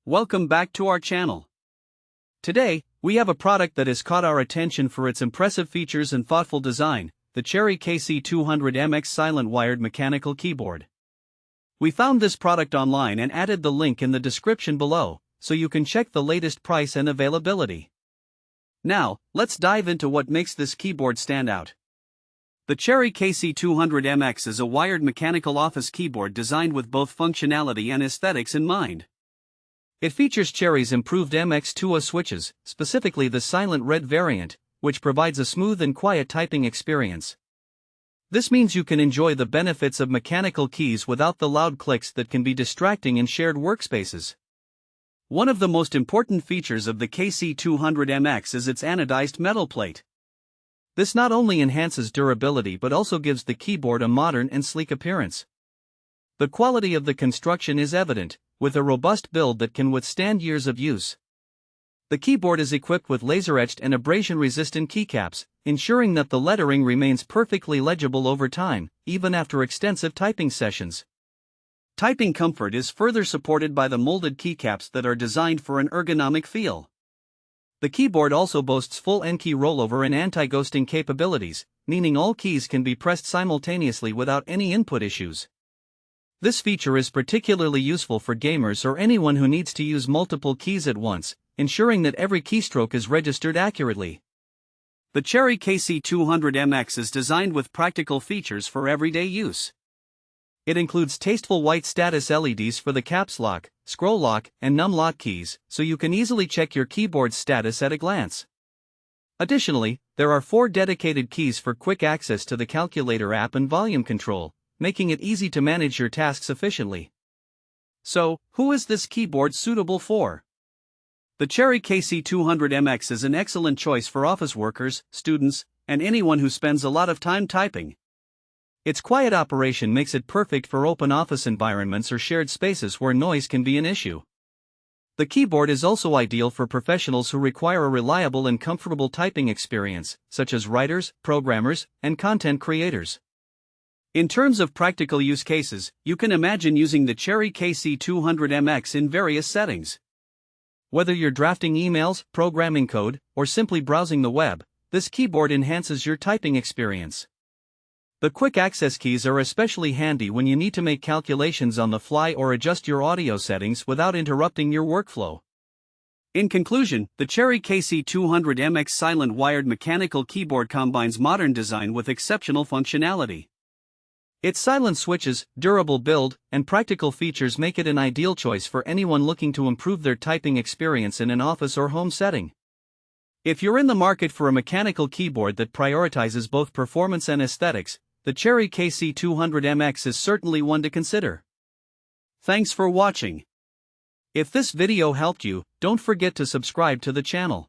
Welcome back to our channel. Today, we have a product that has caught our attention for its impressive features and thoughtful design, the CHERRY MX2A Silent Wired Mechanical Keyboard. We found this product online and added the link in the description below, so you can check the latest price and availability. Now, let's dive into what makes this keyboard stand out. The CHERRY MX is a wired mechanical office keyboard designed with both functionality and aesthetics in mind. It features Cherry's improved MX2A switches, specifically the Silent Red variant, which provides a smooth and quiet typing experience. This means you can enjoy the benefits of mechanical keys without the loud clicks that can be distracting in shared workspaces. One of the most important features of the MX is its anodized metal plate. This not only enhances durability but also gives the keyboard a modern and sleek appearance. The quality of the construction is evident, with a robust build that can withstand years of use. The keyboard is equipped with laser-etched and abrasion-resistant keycaps, ensuring that the lettering remains perfectly legible over time, even after extensive typing sessions. Typing comfort is further supported by the molded keycaps that are designed for an ergonomic feel. The keyboard also boasts full N-key rollover and anti-ghosting capabilities, meaning all keys can be pressed simultaneously without any input issues. This feature is particularly useful for gamers or anyone who needs to use multiple keys at once, ensuring that every keystroke is registered accurately. The CHERRY MX is designed with practical features for everyday use. It includes tasteful white status LEDs for the caps lock, scroll lock, and num lock keys, so you can easily check your keyboard's status at a glance. Additionally, there are 4 dedicated keys for quick access to the calculator app and volume control, making it easy to manage your tasks efficiently. So, who is this keyboard suitable for? The CHERRY MX is an excellent choice for office workers, students, and anyone who spends a lot of time typing. Its quiet operation makes it perfect for open office environments or shared spaces where noise can be an issue. The keyboard is also ideal for professionals who require a reliable and comfortable typing experience, such as writers, programmers, and content creators. In terms of practical use cases, you can imagine using the CHERRY MX in various settings. Whether you're drafting emails, programming code, or simply browsing the web, this keyboard enhances your typing experience. The quick access keys are especially handy when you need to make calculations on the fly or adjust your audio settings without interrupting your workflow. In conclusion, the CHERRY MX Silent Wired Mechanical Keyboard combines modern design with exceptional functionality. Its silent switches, durable build, and practical features make it an ideal choice for anyone looking to improve their typing experience in an office or home setting. If you're in the market for a mechanical keyboard that prioritizes both performance and aesthetics, the CHERRY MX is certainly one to consider. Thanks for watching. If this video helped you, don't forget to subscribe to the channel.